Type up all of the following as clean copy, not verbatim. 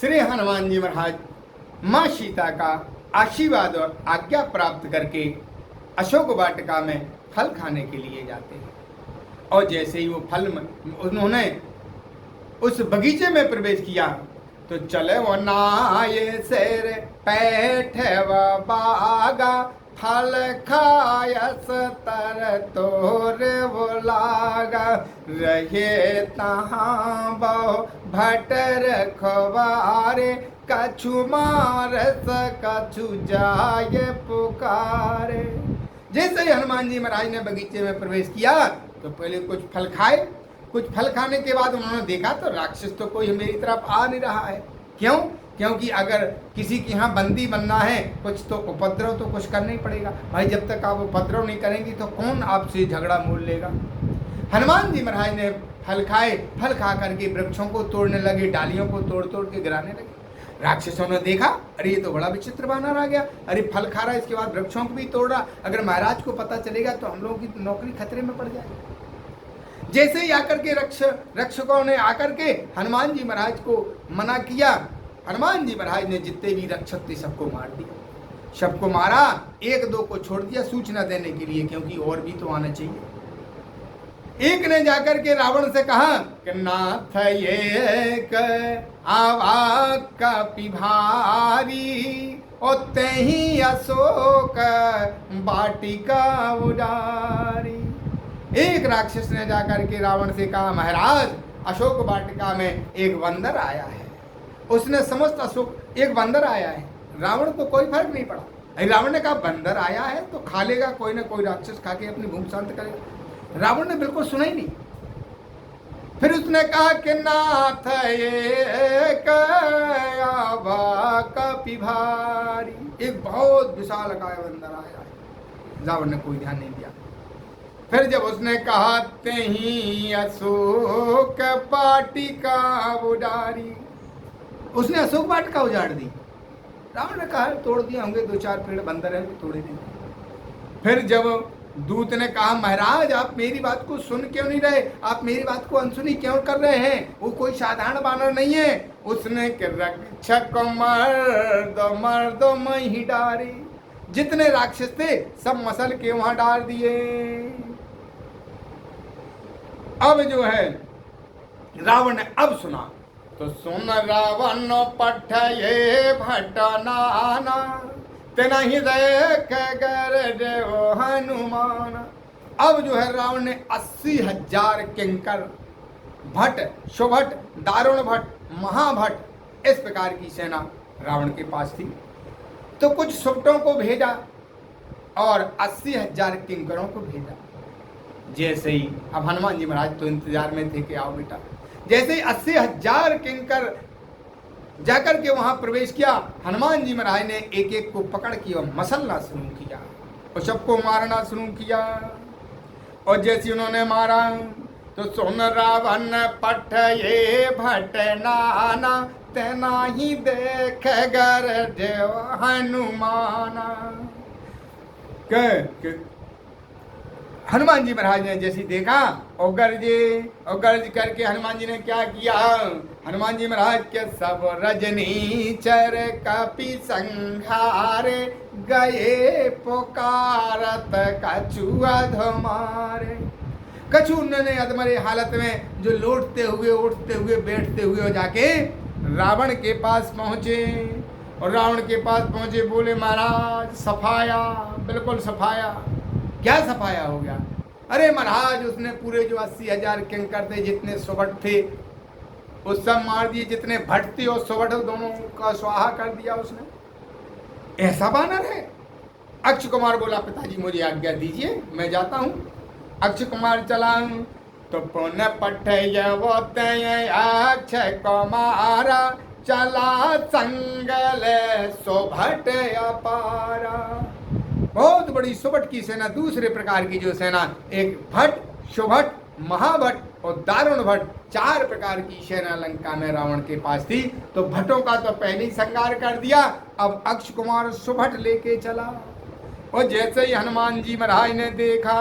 श्री हनुमान जी महाराज माँ सीता का आशीर्वाद और आज्ञा प्राप्त करके अशोक वाटिका में फल खाने के लिए जाते हैं। और जैसे ही वो फल उन्होंने उस बगीचे में प्रवेश किया तो चले वो नाये शेर पैठे व बागा, फल खायस तर तोर वो लागा, रहे तहाँ बहु भटर खवारे, कछु मारस कछु जाय पुकारे। जैसे ही हनुमान जी महाराज ने बगीचे में प्रवेश किया तो पहले कुछ फल खाए। कुछ फल खाने के बाद उन्होंने देखा तो राक्षस तो कोई मेरी तरफ आ नहीं रहा है। क्यों? क्योंकि अगर किसी के यहाँ बंदी बनना है कुछ तो उपद्रव तो कुछ करना ही पड़ेगा भाई। जब तक आप उपद्रव नहीं करेंगी तो कौन आपसे झगड़ा मोल लेगा। हनुमान जी महाराज ने फल खाए। फल खा करके वृक्षों को तोड़ने लगे, डालियों को तोड़ तोड़ के गिराने लगे। राक्षसों ने देखा, अरे ये तो बड़ा विचित्र बानर आ गया, अरे फल खा रहा है, इसके बाद वृक्षों को भी तोड़ रहा। अगर महाराज को पता चलेगा तो हम लोगों की नौकरी खतरे में पड़ जाएगी। जैसे ही आकर के रक्षकों ने आकर के हनुमान जी महाराज को मना किया, हनुमान जी महाराज ने जितने भी रक्षक थे सबको मार दिया। सबको मारा, एक दो को छोड़ दिया सूचना देने के लिए, क्योंकि और भी तो आना चाहिए। एक ने जाकर के रावण से कहा कि नाथ ये आवा कपि भारी, ओते ही अशोक वाटिका उजारी। एक राक्षस ने जाकर के रावण से कहा, महाराज अशोक वाटिका में एक बंदर आया है। उसने समस्त अशोक, एक बंदर आया है। रावण को कोई फर्क नहीं पड़ा। रावण ने कहा बंदर आया है तो खा लेगा, कोई ना कोई राक्षस खा के अपनी भूख शांत करेगा। रावण ने बिल्कुल सुना ही नहीं। फिर उसने कहा कि नाथ ये कपि भारी, एक बहुत विशाल काय बंदर आया है। रावण ने कोई ध्यान नहीं दिया। फिर जब उसने कहा ते ही अशोक वाटिका उजारी, उसने अशोक वाटिका उजाड़ दी। रावण ने कहा तोड़ दिए होंगे, दो चार पेड़ बंदर है तोड़े देंगे। फिर जब दूत ने कहा महाराज आप मेरी बात को सुन क्यों नहीं रहे, आप मेरी बात को अनसुनी क्यों कर रहे हैं, वो कोई साधारण बानर नहीं है। उसने रक्षक मर्द मैं ही डारी, जितने राक्षस थे सब मसल के वहां डाल दिए। अब जो है रावण ने अब सुना तो सुन रावण पठये भट नाना, तेना ही देख कर देव हनुमान। अब जो है रावण ने 80,000 किंकर, भट्ट, सुभट, दारुण भट्ट, महाभट्ट, इस प्रकार की सेना रावण के पास थी। तो कुछ सुभटों को भेजा और 80,000 किंकरों को भेजा। जैसे ही अब हनुमान जी महाराज तो इंतजार में थे कि आओ बेटा। जैसे ही 80,000 किंकर जाकर के वहां प्रवेश किया, हनुमान जी महाराज ने एक एक को पकड़ के और मसलना शुरू किया और सबको मारना शुरू किया। और जैसे उन्होंने मारा तो सुन रावण पठये भट नाना, तेना ही देख गर देव हनुमाना। हनुमान जी महाराज ने जैसे देखा और गर्ज करके हनुमान जी ने क्या किया, हनुमान जी महाराज के सब रजनीचर कपि संहारे, गए पुकारत कछु अधमारे। कछु उन्होंने अधमरे हालत में जो लौटते हुए उठते हुए बैठते हुए जाके रावण के पास पहुंचे। और रावण के पास पहुंचे, बोले महाराज सफाया, बिल्कुल सफाया। क्या सफाया हो गया? अरे महाराज उसने पूरे जो 80,000 किंकर थे, जितने सुभट थे वो सब मार दिए, जितने भट्ट थे और सुभट दोनों का स्वाहा कर दिया उसने। ऐसा बानर है? अक्षय कुमार बोला पिताजी मुझे आज्ञा दीजिए, मैं जाता हूँ। अक्षय कुमार चला तो पुनः पठये अक्षय कुमारा, चला संगल सुभट अपारा। बहुत बड़ी सुभट की सेना, दूसरे प्रकार की जो सेना, एक भट्ट, सुभट, महाभट्ट और दारुण भट्ट, 4 प्रकार की सेना लंका में रावण के पास थी। तो भट्टों का तो पहले ही संहार कर दिया, अब अक्षय कुमार सुभट लेके चला। और जैसे ही हनुमान जी महाराज ने देखा,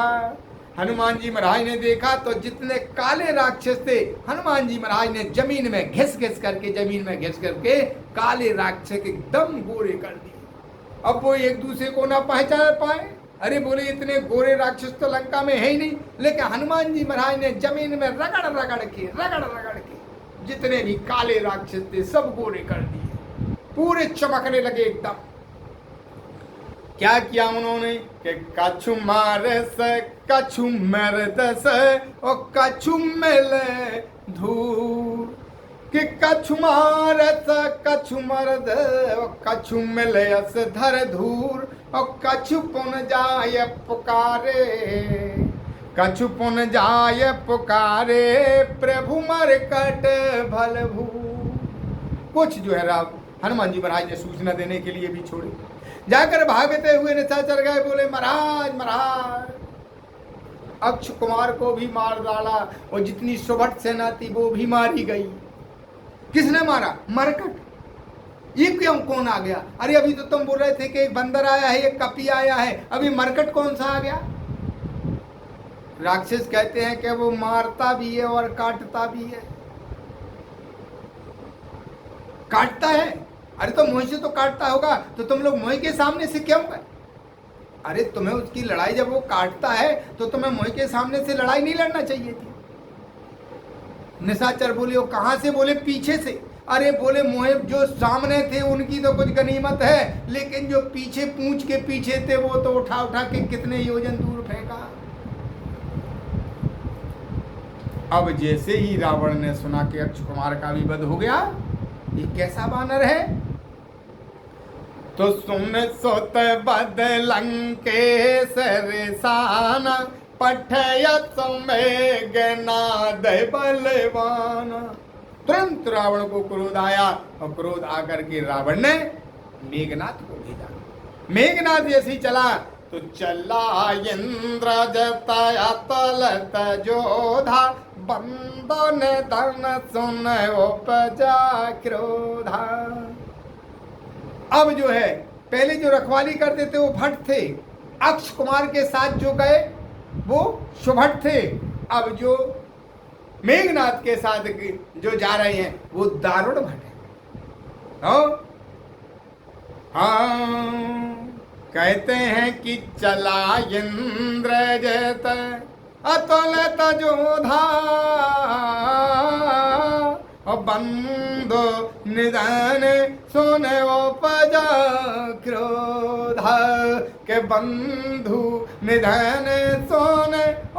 हनुमान जी महाराज ने देखा तो जितने काले राक्षस थे, हनुमान जी महाराज ने जमीन में घिस करके काले राक्षस एकदम गोरे कर दिए। अब वो एक दूसरे को ना पहचान पाए। अरे बोले इतने गोरे राक्षस तो लंका में है ही नहीं, लेकिन हनुमान जी महाराज ने जमीन में रगड़ के जितने भी काले राक्षस थे सब गोरे कर दिए, पूरे चमकने लगे एकदम। क्या किया उन्होंने कि कछु मारस कछु मरदस और कछु मिले धूर, कि कछु मारस कछु मरद और कछु मिले अस धर धूर, और कछु पुन जाय पुकारे, कछु पुन जाय पुकारे प्रभु मरकट भल भू। कुछ जो है हनुमान जी महाराज ने सूचना देने के लिए भी छोड़े, जाकर भागते हुए निशाचर गए, बोले महाराज महाराज अक्ष कुमार को भी मार डाला और जितनी सुभट सेना थी वो भी मारी गई। किसने मारा? मरकट। ये क्यों कौन आ गया? अरे अभी तो तुम बोल रहे थे कि एक बंदर आया है, एक कपी आया है, अभी मरकट कौन सा आ गया? राक्षस कहते हैं कि वो मारता भी है और काटता भी है। काटता है, अरे तो मुंह से तो काटता होगा, तो तुम लोग मुंह के सामने से क्यों गए? अरे तुम्हें उसकी लड़ाई, जब वो काटता है तो तुम्हें मुंह के सामने से लड़ाई नहीं लड़ना चाहिए थी। निशाचर बोले वो कहां से? बोले पीछे से। अरे बोले मुंह जो सामने थे उनकी तो कुछ गनीमत है, लेकिन जो पीछे पूंछ के पीछे थे वो तो उठा के कितने योजन दूर फेंका। अब जैसे ही रावण ने सुना कि अक्ष कुमार का भी वध हो गया, ये कैसा वानर है, तो सुन सोत बद लंकेश्वर साना पठयत मेघनाद बलवान। तुरंत रावण को क्रोध आया और क्रोध आकर के रावण ने मेघनाद को भेजा। मेघनाद जैसे ही चला तो चला इंद्र जताया तलत जोधा, बंदन धन सुन उपजा क्रोधा। अब जो है पहले जो रखवाली करते थे वो भट्ट थे, अक्ष कुमार के साथ जो गए वो सुभट थे। अब जो मेघनाद के साथ जो जा रहे हैं वो दारुण भट्ट है। हाँ कहते हैं कि चला इंद्रजित अतुलित जोधा, बंधु निधन सुन उपजा क्रोधा, के बंधु निधन सुन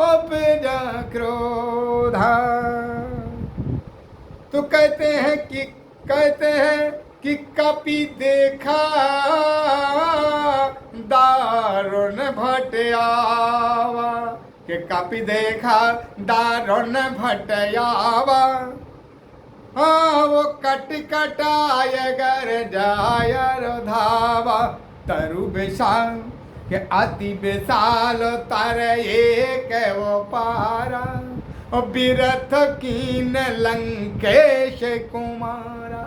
उपजा क्रोधा। तो कहते हैं कि कपि देखा दारुण भट आवा, कि कपि देखा दारुण भट आवा। हाँ वो कटाय गर जाय धावा, तरु विशाल के अति विशाल तर एक वो पारा, और बिरथ कीन लंकेश कुमारा।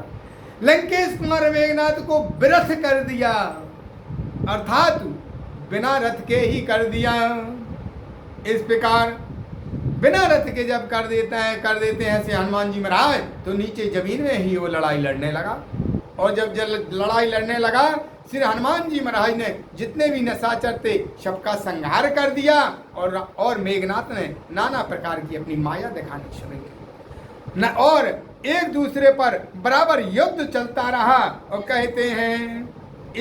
लंकेश कुमार मेघनाद को विरथ कर दिया, अर्थात बिना रथ के ही कर दिया। इस प्रकार बिना रथ के जब कर देते हैं ऐसे हनुमान जी महाराज, तो नीचे जमीन में ही वो लड़ाई लड़ने लगा। और जब लड़ाई लड़ने लगा, श्री हनुमान जी महाराज ने जितने भी निशाचर थे सबका संहार कर दिया, और मेघनाथ ने नाना प्रकार की अपनी माया दिखानी शुरू की और एक दूसरे पर बराबर युद्ध चलता रहा। और कहते हैं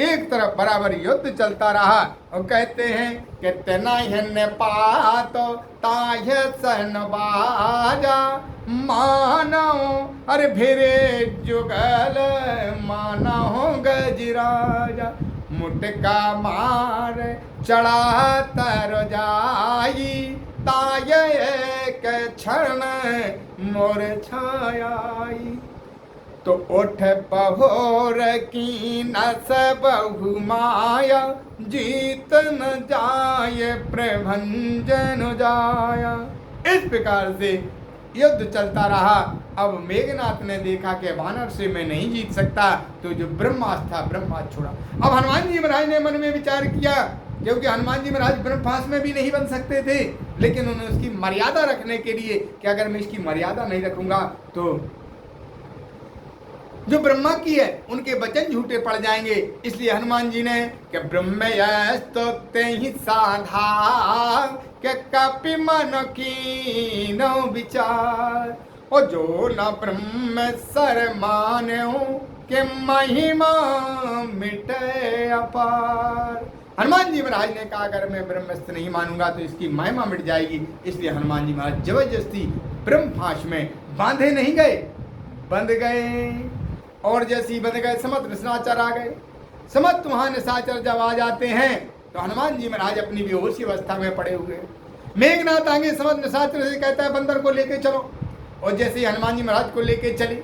एक तरफ बराबर युद्ध चलता रहा, और कहते हैं कि तेनाहिन पातो ताह सन बाजा, मानो अरे भिरे जुगल मानो गजराजा, मुटका मार चढ़ा तर जाई, ताय एक क्षण मोर छायाई। तो उठ पहोर की नस बहु माया, जीत न जाय प्रभंजन जाया। इस प्रकार से युद्ध चलता रहा। अब मेघनाथ ने देखा कि वानर से मैं नहीं जीत सकता, तो जो ब्रह्मास्त्र था ब्रह्मास्त्र छोड़ा। अब हनुमान जी महाराज ने मन में विचार किया, क्योंकि हनुमान जी महाराज ब्रह्मास्त्र में भी नहीं बन सकते थे, लेकिन उन्हें उसकी मर्यादा रखने के लिए कि अगर मैं इसकी मर्यादा नहीं रखूंगा तो जो ब्रह्मा की है उनके वचन झूठे पड़ जाएंगे। इसलिए हनुमान जी ने कि ब्रह्मयस्तोक्ते ही साधा के कपि मन की नो विचार, और जो न ब्रह्म सर मान्यो के महिमा मिटे अपार। हनुमान जी महाराज ने कहा अगर मैं ब्रह्मस्त्र नहीं मानूंगा तो इसकी महिमा मिट जाएगी। इसलिए हनुमान जी महाराज जबरदस्ती ब्रह्मपाश में बांधे नहीं गए, बंध गए। और जैसे ही बंध गए समस्त निशाचर आ गए। समस्त वहां निशाचर जब आ जाते हैं तो हनुमान जी महाराज अपनी बेहोशी अवस्था में पड़े हुए। मेघनाथ आगे समस्त निशाचर से कहता है बंदर को लेके चलो। और जैसे ही हनुमान जी महाराज को लेके चले,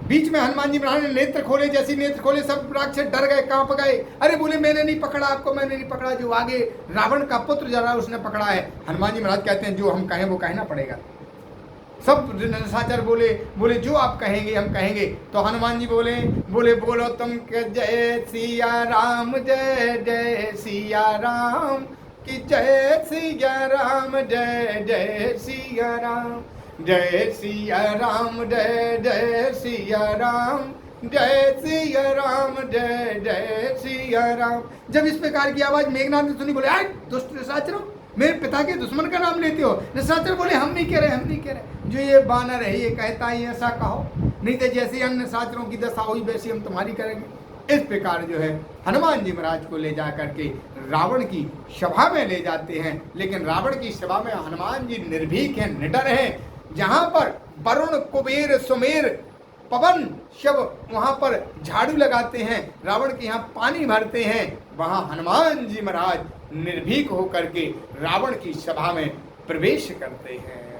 बीच में हनुमान जी महाराज ने नेत्र खोले। जैसे नेत्र खोले सब राक्षस डर गए, कांप गए। अरे बोले मैंने नहीं पकड़ा आपको, मैंने नहीं पकड़ा, जो आगे रावण का पुत्र जरा उसने पकड़ा है। हनुमान जी महाराज कहते हैं जो हम कहें वो कहना पड़ेगा। सब निशाचर बोले जो आप कहेंगे हम कहेंगे। तो हनुमान जी बोले बोलो तुम के जय सिया राम, जय जय सिया राम की, जय सिया राम, जय जय सिया राम, जय सिया राम, जय जय सिया राम, जय सिया राम, जय जय सिया राम। जब इस प्रकार की आवाज मेघनाथ ने सुनी, बोले दुष्ट निशाचरों, मेरे पिता के दुश्मन का नाम लेते हो। निशाचर बोले हम नहीं कह रहे, हम नहीं कह रहे, जो ये बानर है ये कहता है ऐसा कहो, नहीं तो जैसे अन्य निशाचरों की दशा हुई वैसी हम तुम्हारी करेंगे। इस प्रकार जो है हनुमान जी महाराज को ले जा करके रावण की सभा में ले जाते हैं। लेकिन रावण की सभा में हनुमान जी निर्भीक हैं, निडर हैं। जहां पर वरुण कुबेर सुमेर पवन सब वहां पर झाड़ू लगाते हैं, रावण के यहाँ पानी भरते हैं, वहां हनुमान जी महाराज निर्भीक होकर के रावण की सभा में प्रवेश करते हैं।